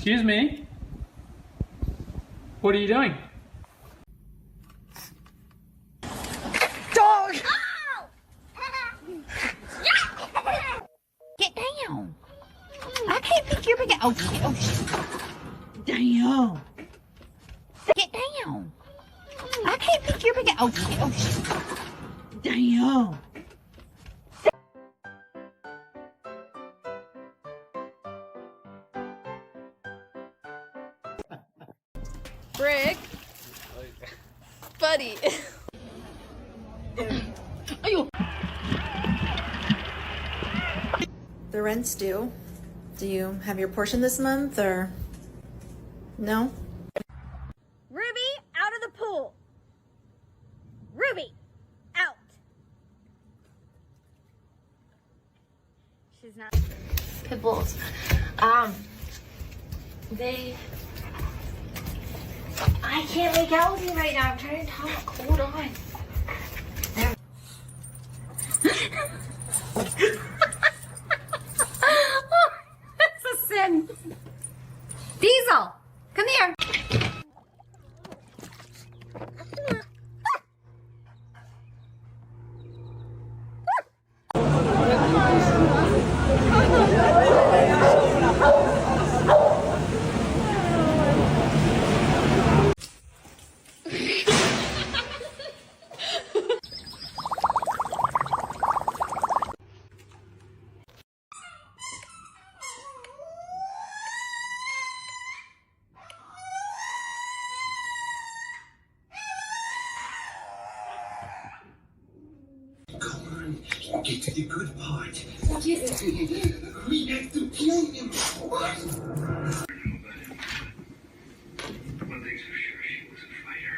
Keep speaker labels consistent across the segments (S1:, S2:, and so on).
S1: Excuse me? What are you doing?
S2: Dog!
S3: Get down. I can't pick your big. Oh shit, oh shit. Damn. Get down. I can't pick your big. Oh shit, oh shit. Damn.
S2: Brick. Buddy.
S4: The rent's due. Do you have your portion this month or no?
S5: Ruby, out of the pool. Ruby, out. She's not.
S6: Pit bulls. I can't make out with you right now. I'm trying to talk. Hold on.
S5: That's a sin. Diesel, come here.
S7: Get to the good part. We have to kill him. What? One thing's for sure, she was a fighter.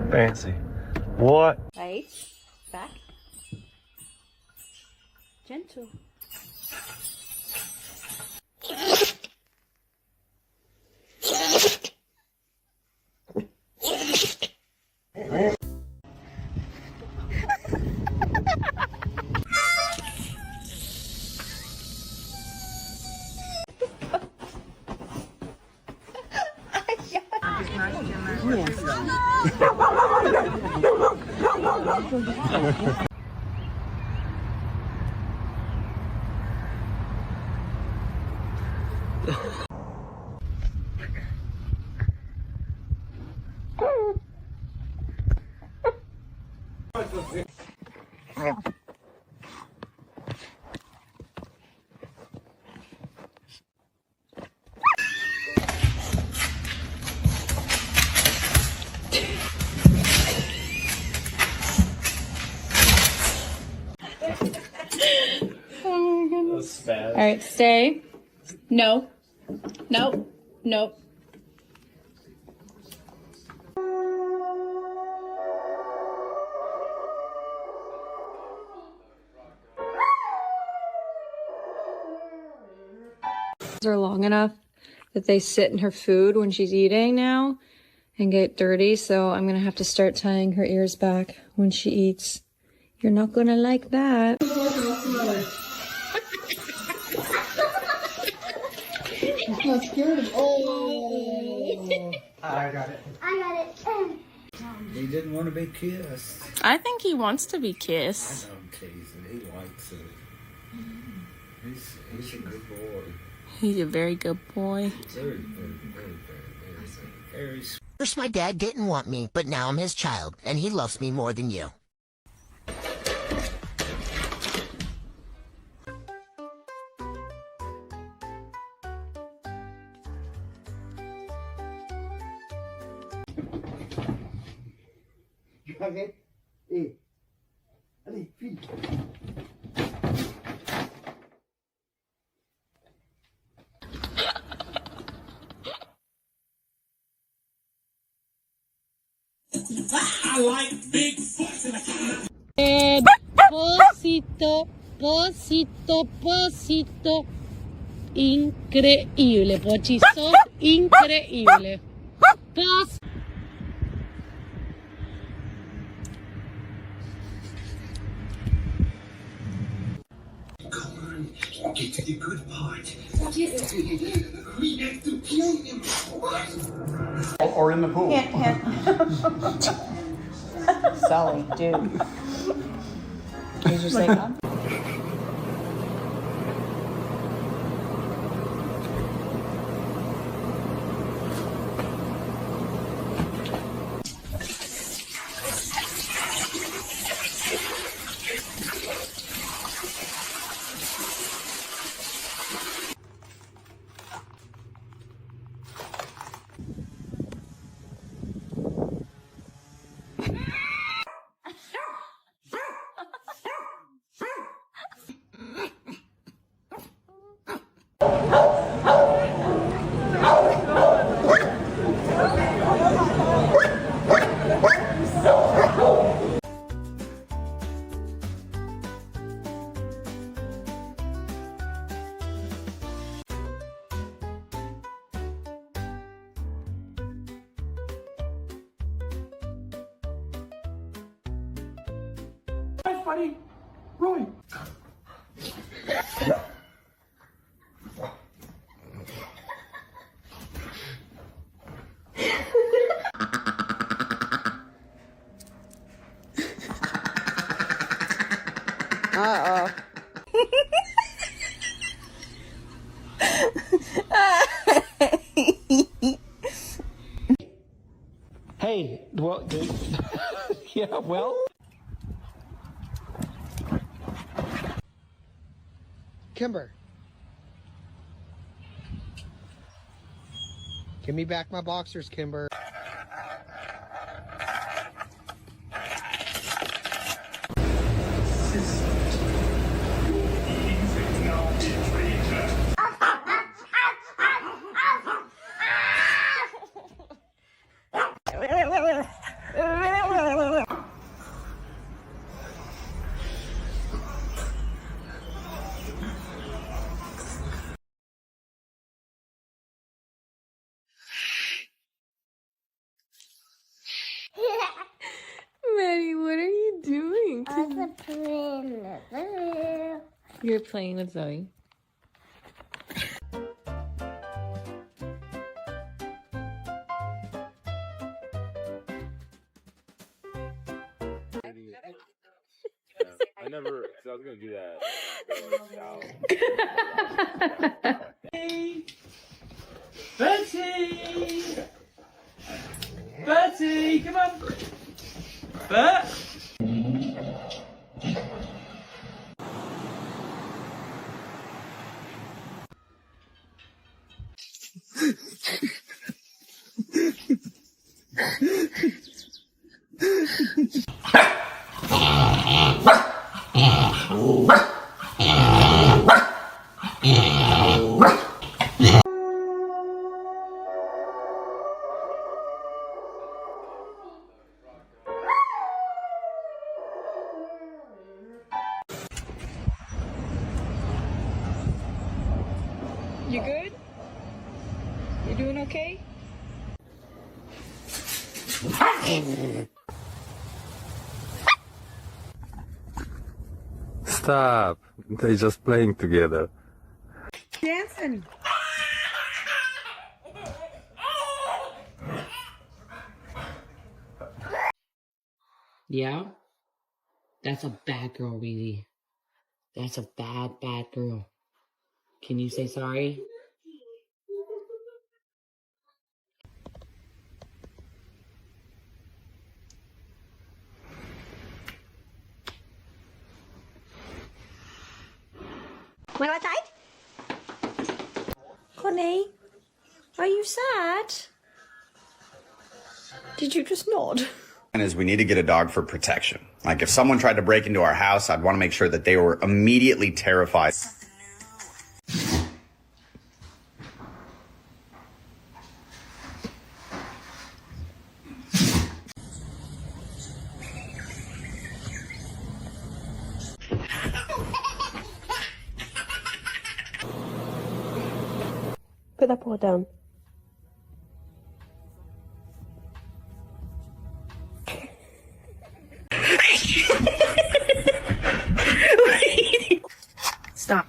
S8: Fancy. What?
S2: Right. Back. Gentle. All right, stay. No. No. No.
S9: Are long enough that they sit in her food when she's eating now and get dirty, so I'm gonna have to start tying her ears back when she eats. You're not gonna like that.
S7: I'm not scared. Oh.
S8: I got it.
S7: He didn't want to be kissed.
S10: I think he wants to be kissed.
S7: I know I'm teasing. He likes it. He's a good boy.
S10: He's a very good boy.
S7: Very sweet.
S11: First, my dad didn't want me, but now I'm his child, and he loves me more than you.
S7: Arrête. Et. Allez, file.
S12: increíble, Pochi, sos increíble. Paz.
S7: Come on, get to the good part. We have to kill him.
S1: Or in the pool.
S3: Sully, dude. He's just like, I'm
S1: Hi, buddy. Roy.
S3: Uh-oh.
S1: Hey, well, yeah, well.
S13: Kimber. Give me back my boxers, Kimber.
S9: Maddie, what are you doing?
S6: I'm playing.
S9: You're playing with Zoe.
S8: I never, I was gonna do that.
S1: Hey, Betty! Betty, come on! Bet!
S9: You good? You doing okay?
S8: Stop. They're just playing together.
S3: dancing.
S12: Yeah? That's a bad girl, Weezy. That's a bad, bad girl. Can you say sorry?
S5: Wanna go outside?
S9: Honey, are you sad? Did you just nod?
S14: Is we need to get a dog for protection. Like if someone tried to break into our house, I'd want to make sure that they were immediately terrified.
S5: that paw down.
S3: Stop.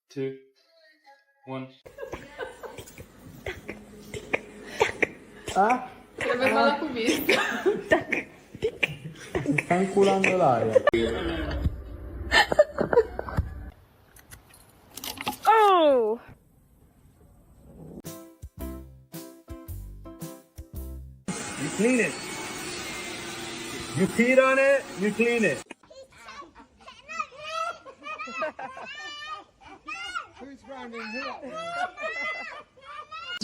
S1: Two, one.
S15: Ah? Están culando l'aria.
S2: Oh!
S15: You clean it. You peed on it, you clean it.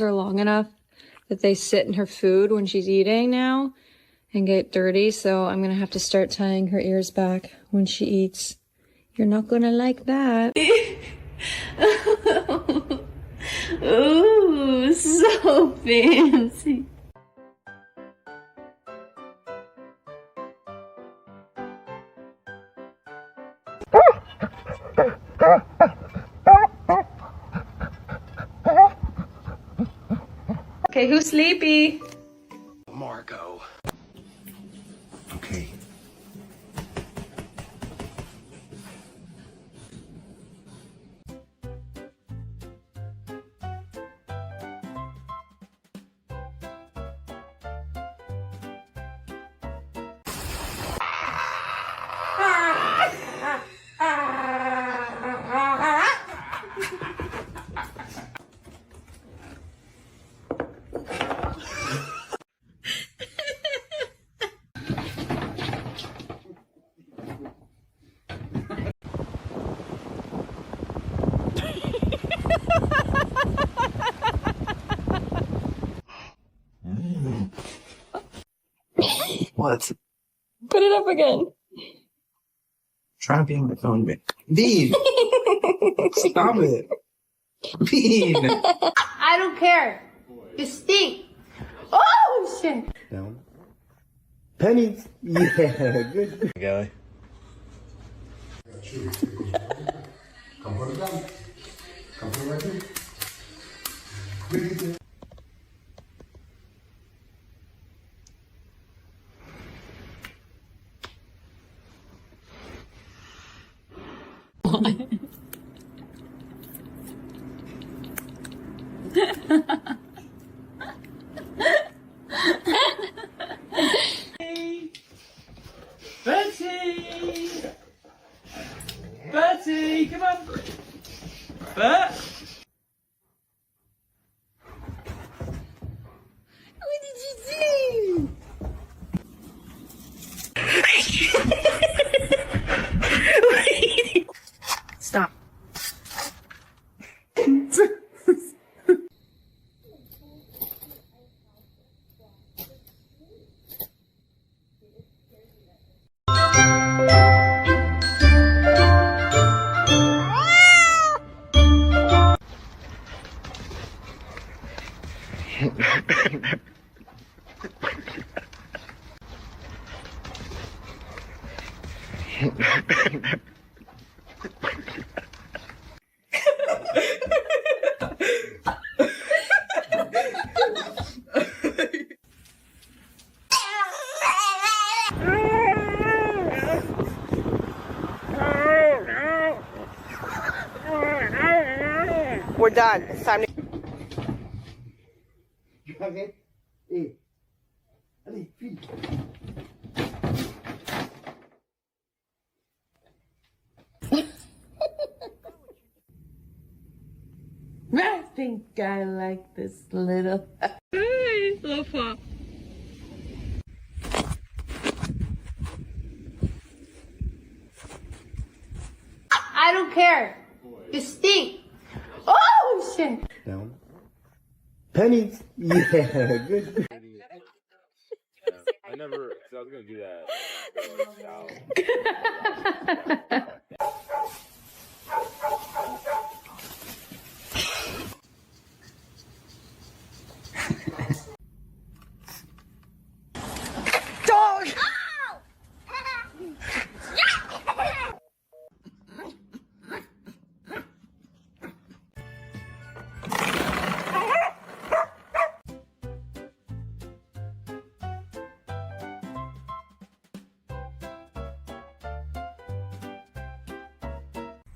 S9: Are long enough that they sit in her food when she's eating now and get dirty, so I'm gonna have to start tying her ears back when she eats. You're not gonna like that.
S2: Ooh, so fancy.
S9: Okay, who's sleepy?
S7: Marco. Okay. What?
S9: Put it up again.
S7: Try to be on my phone, man. Bean! Stop it. Bean!
S6: I don't care. You stink. Oh, shit.
S15: Down. Pennies. Yeah, good. Guy.
S7: Come put it down. Come put it right here.
S1: Betty! Betty, come on! Bet!
S3: What did you do? Stop. We're done. It's time to.
S10: I think I like this little.
S9: Hey, Lofa.
S6: I don't care. You stink. Oh, shit.
S15: Down. Pennies. Yeah, good.
S8: never. So I was gonna do that.
S3: Dog!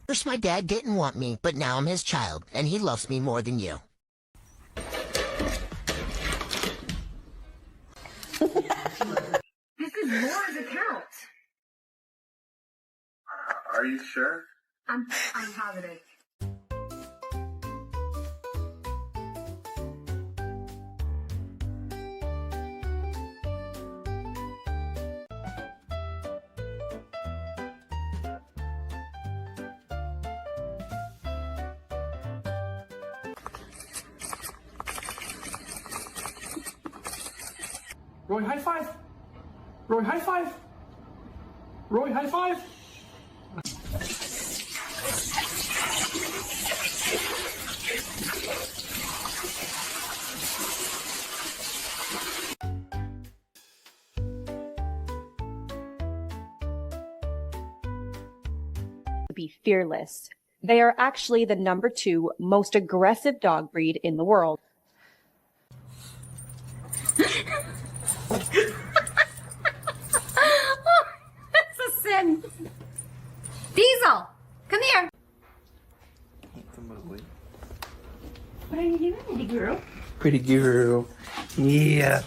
S11: First, my dad didn't want me, but now I'm his child, and he loves me more than you.
S6: This is Laura's account.
S7: Are you sure?
S6: I'm positive.
S1: Roy, high five! Roy, high five! Roy, high five!
S16: Be fearless. They are actually the #2 most aggressive dog breed in the world.
S6: That's a sin. Diesel, come here. What are you doing, pretty girl?
S17: Pretty girl. Yeah.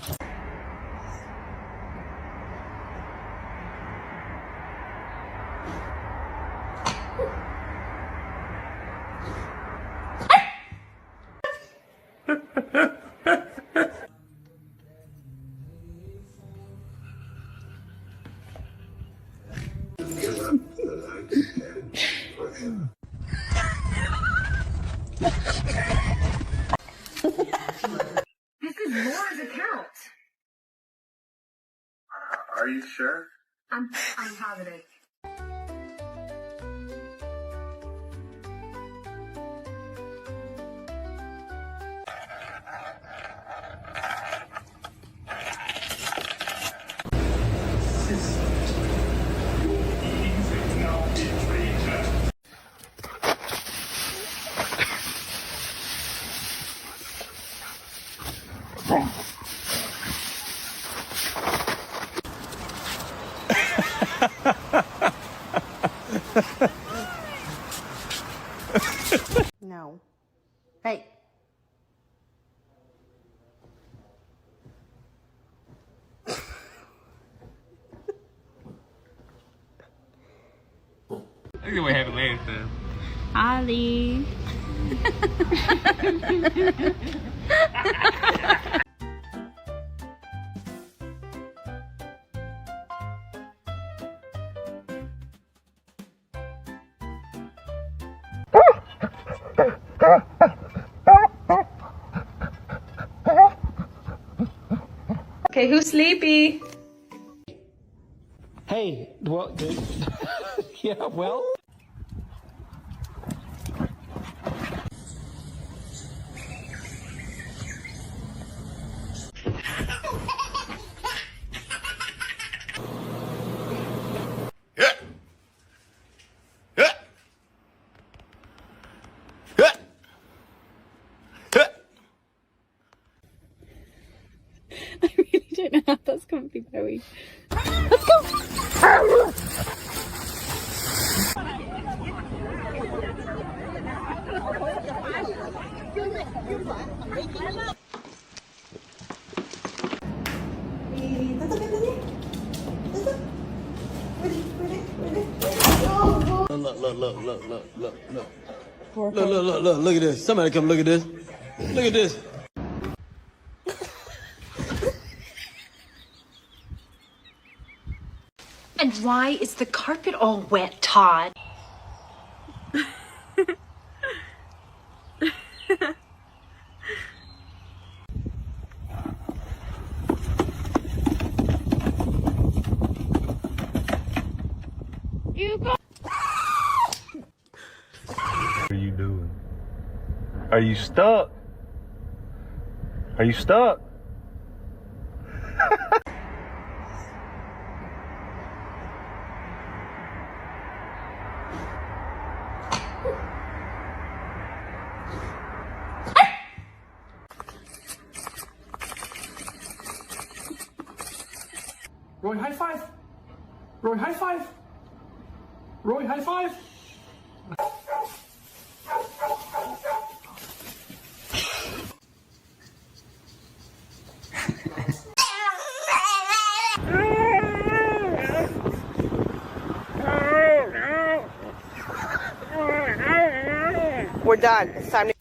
S6: This is Laura's account.
S7: Are you sure?
S6: I'm positive. No. Hey.
S17: Look at what happened last time.
S2: Ollie.
S9: Okay, who's sleepy?
S17: Hey, well, yeah, well.
S9: I really don't know how that's going to be going. Let's go!
S17: Look at this. Somebody come look at this. Look at this.
S16: And why is the carpet all wet, Todd?
S15: doing? Are you stuck? Are you stuck?
S1: Roy, high five. Roy, high five. Roy, high five.
S6: We're done. It's time to.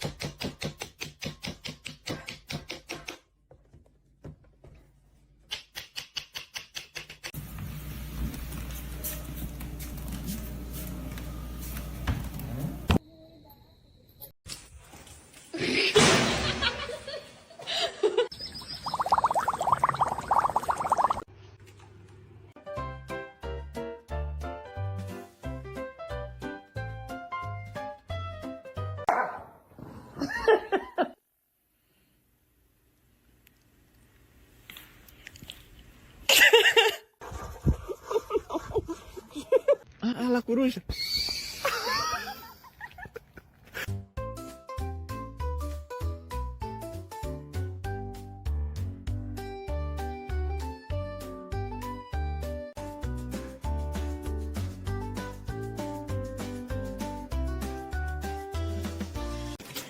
S15: La coruja.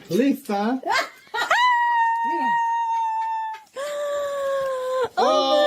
S13: Lisa.
S4: Oh